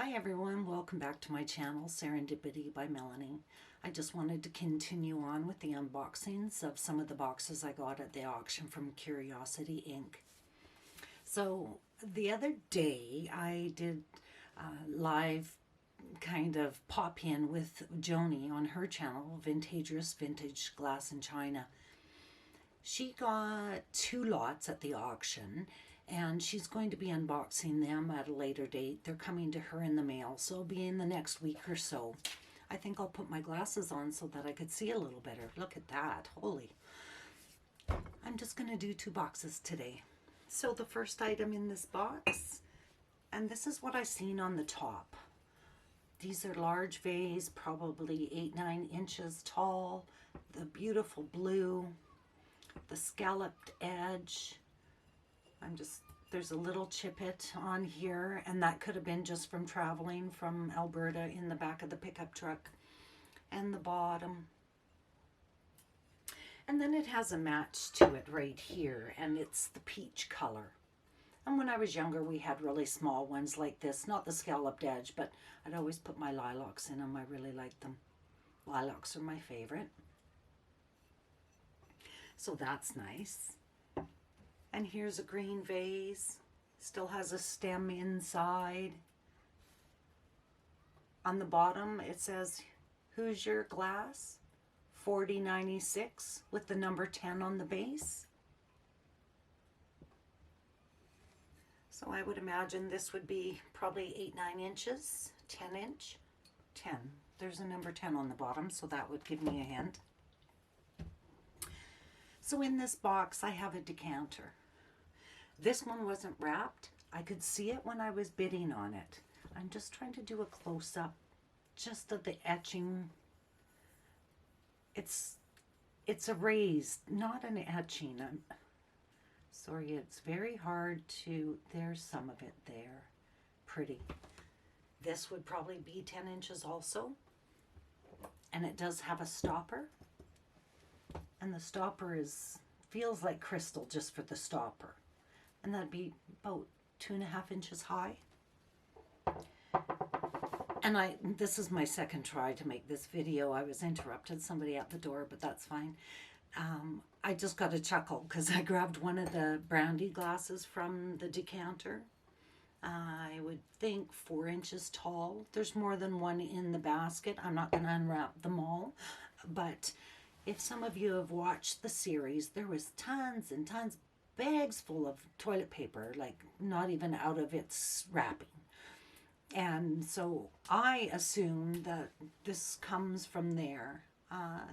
Hi everyone, welcome back to my channel, Serendipity by Melanie. I just wanted to continue on with the unboxings of some of the boxes I got at the auction from Curiosity Inc. So the other day I did live kind of pop in with Joni on her channel, Vintageous Vintage Glass in China. She got 2 lots at the auction, and she's going to be unboxing them at a later date. They're coming to her in the mail, so it'll be in the next week or so. I think I'll put my glasses on so that I could see a little better. Look at that. Holy. I'm just going to do 2 boxes today. So the first item in this box, and this is what I seen on the top. These are large vase, probably 8-9 inches tall. The beautiful blue, the scalloped edge. There's a little chippet on here, and that could have been just from traveling from Alberta in the back of the pickup truck. And the bottom. And then it has a match to it right here, and it's the peach color. And when I was younger, we had really small ones like this, not the scalloped edge, but I'd always put my lilacs in them. I really liked them. Lilacs are my favorite. So that's nice. And here's a green vase. Still has a stem inside. On the bottom it says, "Who's your glass? 4096" with the number 10 on the base. So I would imagine this would be probably 8-9 inches, 10 inch, 10. There's a number 10 on the bottom, so that would give me a hint. So in this box I have a decanter. This one wasn't wrapped. I could see it when I was bidding on it. I'm just trying to do a close-up just of the etching. It's a raised, not an etching. I'm sorry, it's very hard to, there's some of it there. Pretty. This would probably be 10 inches also. And it does have a stopper. And the stopper feels like crystal just for the stopper. And that'd be about 2.5 inches high. And this is my second try to make this video. I was interrupted, somebody at the door, but that's fine. I just got a chuckle because I grabbed one of the brandy glasses from the decanter. I would think 4 inches tall. There's more than one in the basket. I'm not going to unwrap them all, but if some of you have watched the series, there was tons and tons, bags full of toilet paper, like not even out of its wrapping. And so I assume that this comes from there.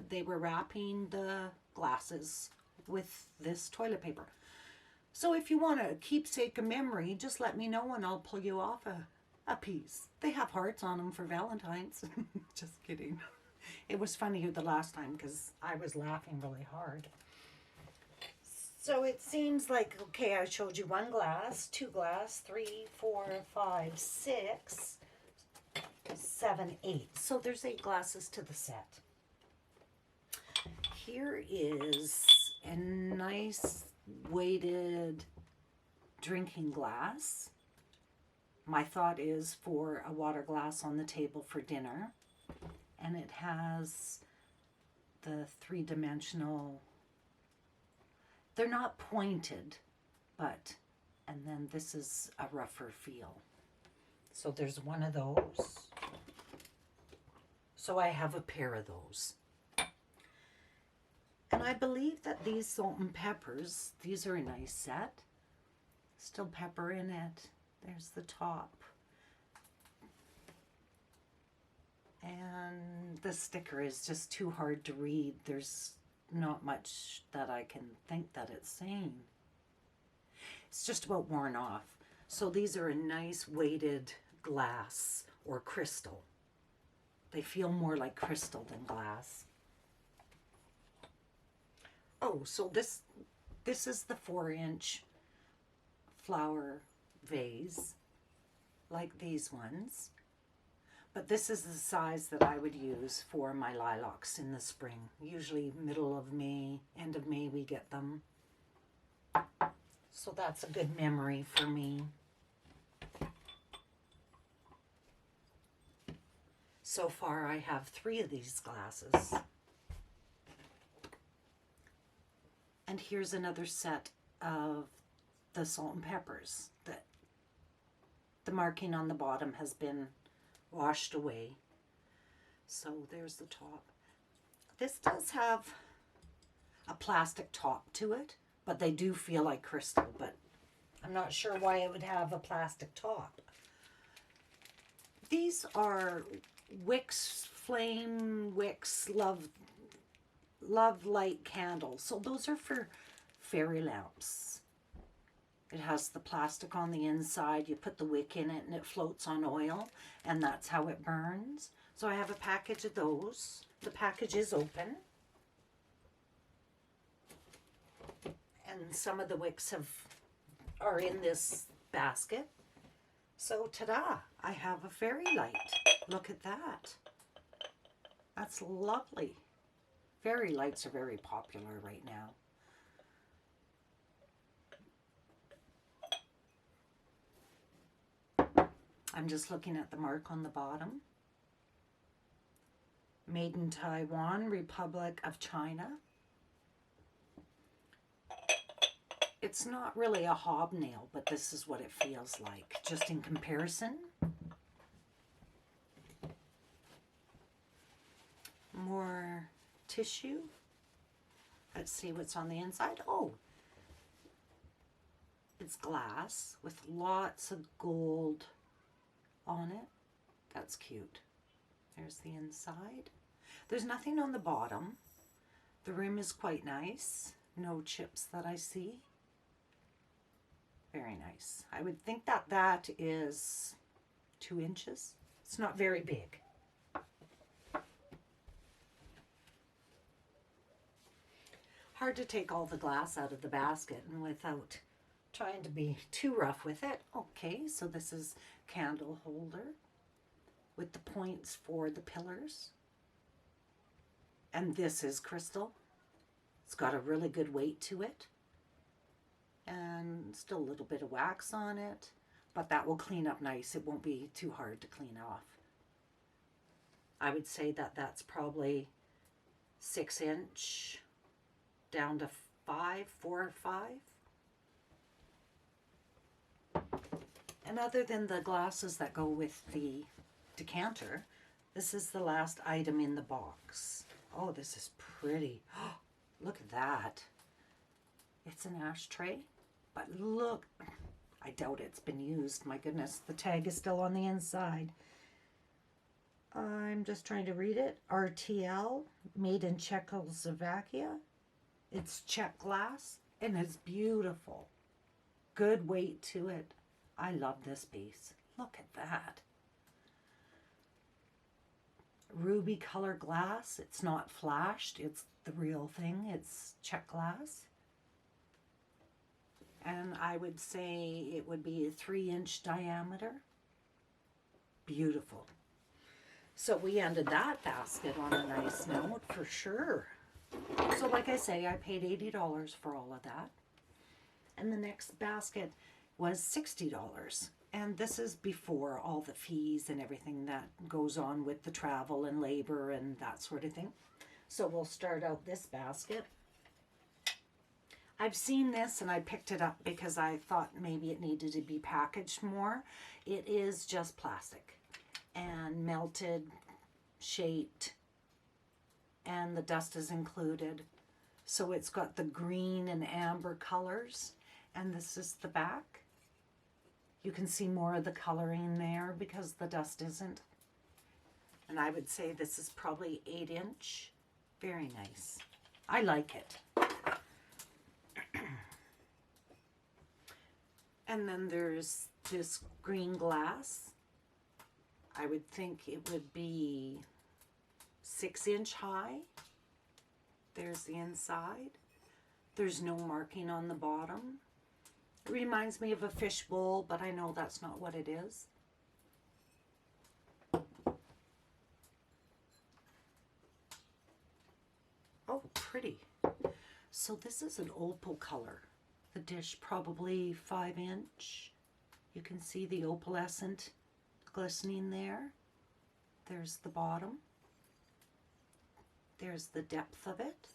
They were wrapping the glasses with this toilet paper. So if you want a keepsake of memory, just let me know and I'll pull you off a piece. They have hearts on them for Valentine's. Just kidding. It was funnier the last time because I was laughing really hard. So it seems like, okay, I showed you 1 glass, 2 glass, 3, 4, 5, 6, 7, 8. So there's 8 glasses to the set. Here is a nice weighted drinking glass. My thought is for a water glass on the table for dinner. And it has the 3-dimensional, they're not pointed, but, and then this is a rougher feel. So there's one of those. So I have a pair of those. And I believe that these salt and peppers, these are a nice set. Still pepper in it. There's the top. And the sticker is just too hard to read. There's not much that I can think that it's saying. It's just about worn off. So these are a nice weighted glass or crystal. They feel more like crystal than glass. Oh, so this is the 4-inch flower vase, like these ones. But this is the size that I would use for my lilacs in the spring. Usually middle of May, end of May we get them. So that's a good memory for me. So far I have 3 of these glasses. And here's another set of the salt and peppers that the marking on the bottom has been washed away. So there's the top. This does have a plastic top to it, but they do feel like crystal, but I'm not sure why it would have a plastic top. These are Wicks Flame Wicks Love Light candles. So those are for fairy lamps. It has the plastic on the inside. You put the wick in it and it floats on oil, and that's how it burns. So I have a package of those. The package is open. And some of the wicks are in this basket. So ta-da, I have a fairy light. Look at that. That's lovely. Fairy lights are very popular right now. I'm just looking at the mark on the bottom. Made in Taiwan, Republic of China. It's not really a hobnail, but this is what it feels like, just in comparison. More tissue. Let's see what's on the inside. Oh, it's glass with lots of gold on it. That's cute. There's the inside. There's nothing on the bottom. The rim is quite nice. No chips that I see. Very nice. I would think that that is 2 inches. It's not very big. Hard to take all the glass out of the basket and without trying to be too rough with it. Okay, so this is candle holder with the points for the pillars. And this is crystal. It's got a really good weight to it. And still a little bit of wax on it, but that will clean up nice. It won't be too hard to clean off. I would say that that's probably 6 inch down to 4 or 5. And other than the glasses that go with the decanter, this is the last item in the box. Oh, this is pretty. Oh, look at that. It's an ashtray, but look, I doubt it's been used. My goodness, the tag is still on the inside. I'm just trying to read it. RTL, made in Czechoslovakia. It's Czech glass, and it's beautiful. Good weight to it. I love this piece. Look at that. Ruby color glass. It's not flashed. It's the real thing. It's Czech glass. And I would say it would be a 3 inch diameter. Beautiful. So we ended that basket on a nice note for sure. So like I say, I paid $80 for all of that. And the next basket was $60. And this is before all the fees and everything that goes on with the travel and labor and that sort of thing. So we'll start out this basket. I've seen this and I picked it up because I thought maybe it needed to be packaged more. It is just plastic and melted, shaped, and the dust is included. So it's got the green and amber colors, and this is the back. You can see more of the coloring there because the dust isn't. And I would say this is probably 8 inch. Very nice. I like it. And then there's this green glass. I would think it would be 6 inch high. There's the inside. There's no marking on the bottom. It reminds me of a fish bowl, but I know that's not what it is. Oh, pretty. So this is an opal color. The dish probably 5 inch. You can see the opalescent glistening there. There's the bottom. There's the depth of it.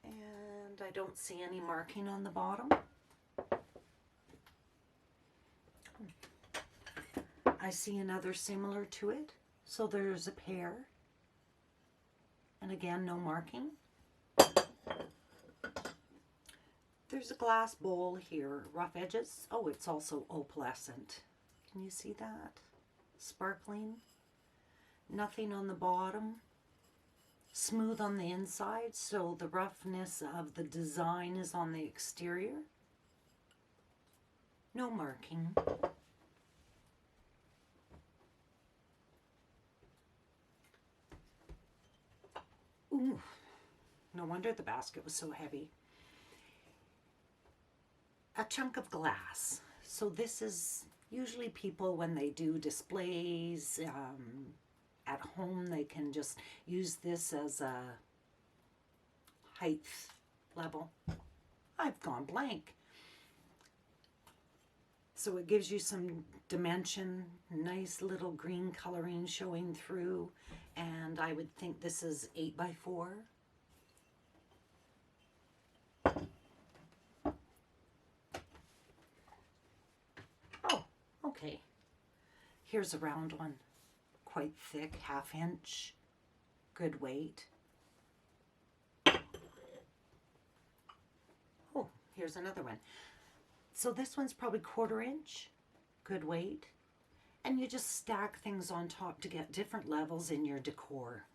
And I don't see any marking on the bottom. I see another similar to it. So there's a pair. And again, no marking. There's a glass bowl here, rough edges. Oh, it's also opalescent. Can you see that? Sparkling. Nothing on the bottom. Smooth on the inside, so the roughness of the design is on the exterior. No marking. Ooh, no wonder the basket was so heavy. A chunk of glass. So this is usually people when they do displays at home, they can just use this as a height level. I've gone blank. So it gives you some dimension, nice little green coloring showing through, and I would think this is 8 by 4. Oh, okay. Here's a round one. Quite thick, 1/2 inch, good weight. Oh, here's another one. So this one's probably 1/4 inch, good weight. And you just stack things on top to get different levels in your decor.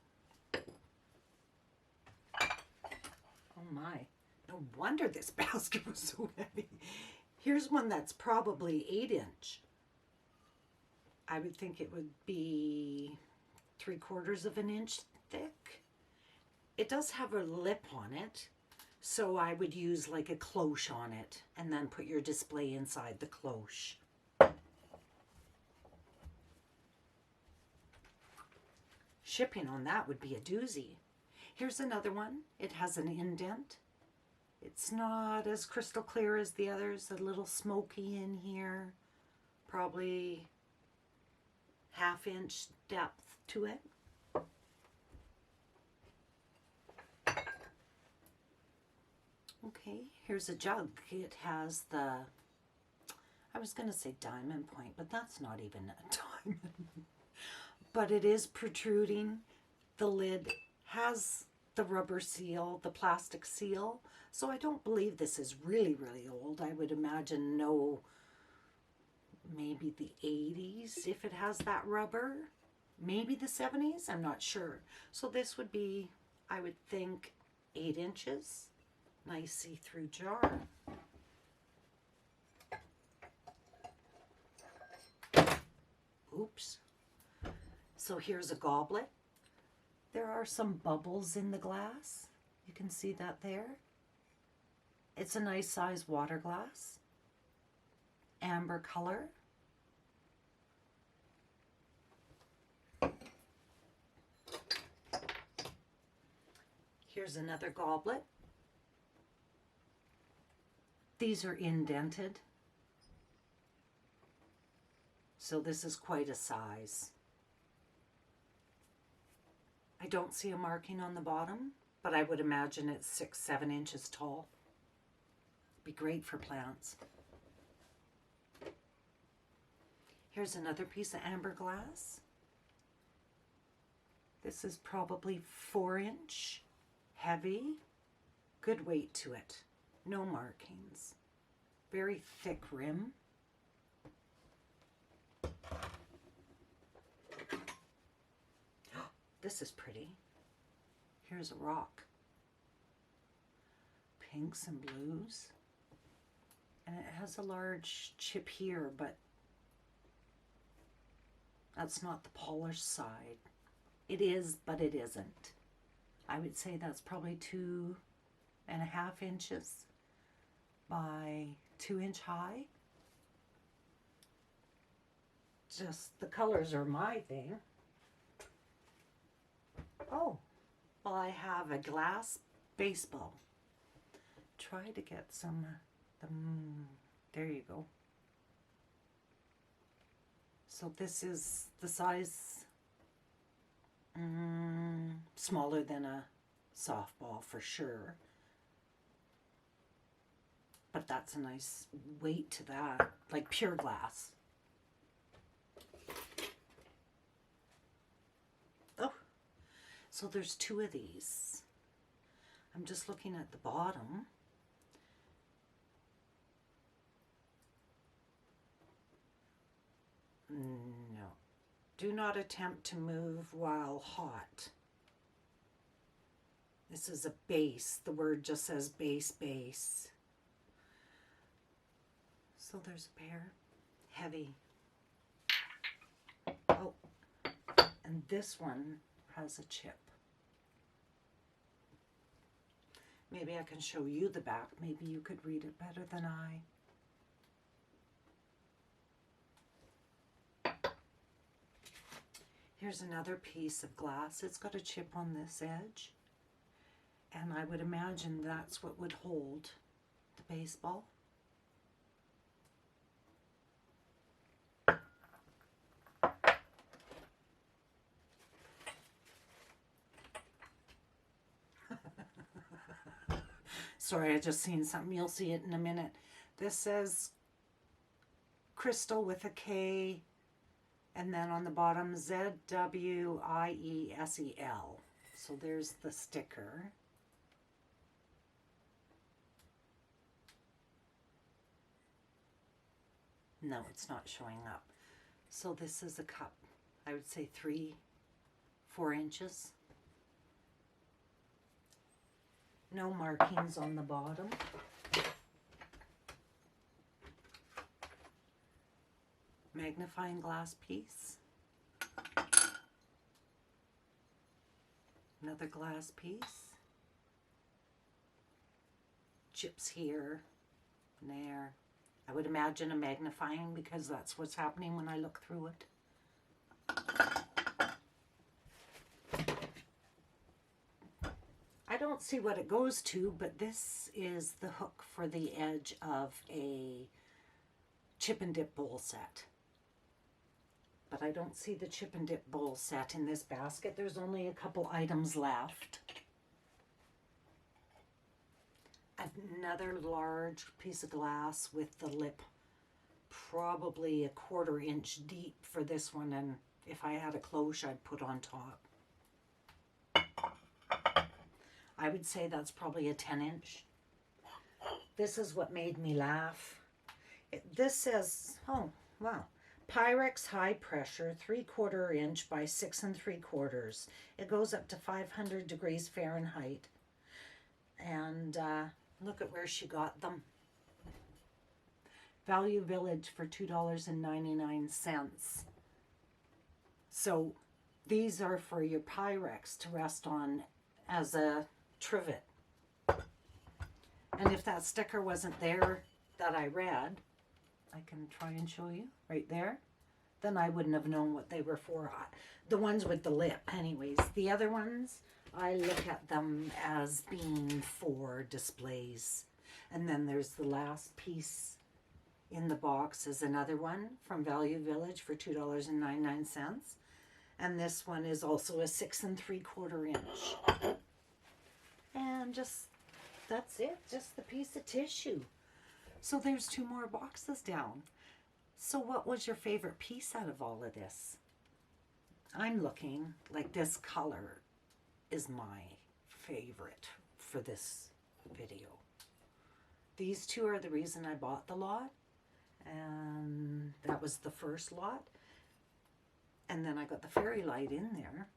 Oh my, no wonder this basket was so heavy. Here's one that's probably 8 inch. I would think it would be 3/4 of an inch thick. It does have a lip on it, so I would use like a cloche on it and then put your display inside the cloche. Shipping on that would be a doozy. Here's another one. It has an indent. It's not as crystal clear as the others, a little smoky in here, probably 1/2 inch depth to it. Okay, here's a jug. It has the, I was going to say diamond point, but that's not even a diamond. But it is protruding. The lid has the rubber seal, the plastic seal. So I don't believe this is really, really old. I would imagine maybe the 80s if it has that rubber. Maybe the 70s, I'm not sure. So this would be, I would think, 8 inches. Nice see-through jar. Oops. So here's a goblet. There are some bubbles in the glass. You can see that there. It's a nice size water glass. Amber color. Here's another goblet. These are indented. So this is quite a size. I don't see a marking on the bottom, but I would imagine it's 6-7 inches tall. Be great for plants. Here's another piece of amber glass. This is probably 4 inch, heavy, good weight to it. No markings. Very thick rim. This is pretty. Here's a rock. Pinks and blues. And it has a large chip here, but that's not the polished side. It is, but it isn't. I would say that's probably 2.5 inches by 2 inch high. Just the colors are my thing. Oh, well, I have a glass baseball. Try to get some, there you go. So this is the size Smaller than a softball for sure. But that's a nice weight to that, like pure glass. Oh, so there's 2 of these. I'm just looking at the bottom. No. Do not attempt to move while hot. This is a base. The word just says base, base. So there's a pair. Heavy. Oh, and this one has a chip. Maybe I can show you the back. Maybe you could read it better than I. Here's another piece of glass. It's got a chip on this edge. And I would imagine that's what would hold the baseball. Sorry, I just seen something. You'll see it in a minute. This says crystal with a K, and then on the bottom ZWIESEL. So there's the sticker. No, it's not showing up. So this is a cup. I would say 3-4 inches. No markings on the bottom. Magnifying glass piece. Another glass piece. Chips here and there. I would imagine a magnifying because that's what's happening when I look through it. I don't see what it goes to, but this is the hook for the edge of a chip and dip bowl set. But I don't see the chip and dip bowl set in this basket. There's only a couple items left. Another large piece of glass with the lip probably a 1/4 inch deep for this one, and if I had a cloche I'd put on top. I would say that's probably a 10 inch. This is what made me laugh. This says, oh wow, Pyrex high pressure 3/4 inch by 6 3/4. It goes up to 500 degrees Fahrenheit. And look at where she got them. Value Village for $2.99. So these are for your Pyrex to rest on as a trivet. And if that sticker wasn't there that I read, I can try and show you right there, then I wouldn't have known what they were for. The ones with the lip anyways. The other ones, I look at them as being for displays. And then there's the last piece in the box is another one from Value Village for $2.99. And this one is also a 6 3/4 inch. And just, that's it, just the piece of tissue. So there's 2 more boxes down. So what was your favorite piece out of all of this? I'm looking like this color is my favorite for this video. These 2 are the reason I bought the lot, and that was the first lot. And then I got the fairy light in there.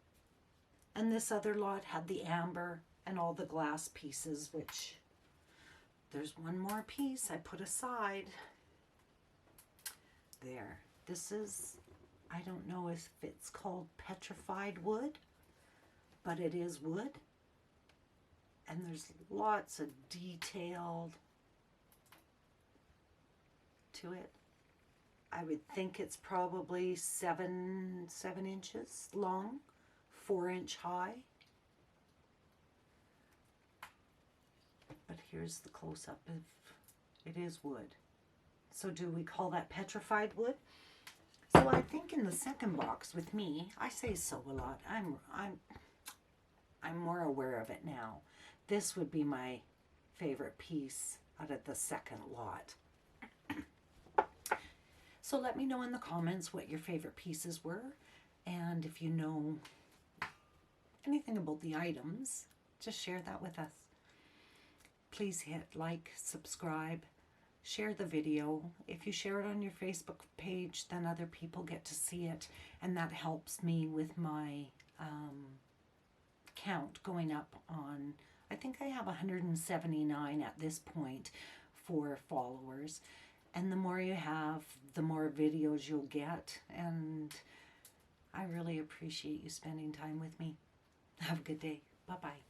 And this other lot had the amber and all the glass pieces, which there's one more piece I put aside. There. This is, I don't know if it's called petrified wood, but it is wood. And there's lots of detail to it. I would think it's probably 7 inches long, 4 inch high. But here's the close-up of it is wood. So do we call that petrified wood? So I think in the second box with me, I say so a lot. I'm more aware of it now. This would be my favorite piece out of the second lot. So let me know in the comments what your favorite pieces were, and if you know anything about the items, just share that with us. Please hit like, subscribe, share the video. If you share it on your Facebook page, then other people get to see it, and that helps me with my count going up on, I think I have 179 at this point for followers. And the more you have, the more videos you'll get. And I really appreciate you spending time with me. Have a good day. Bye-bye.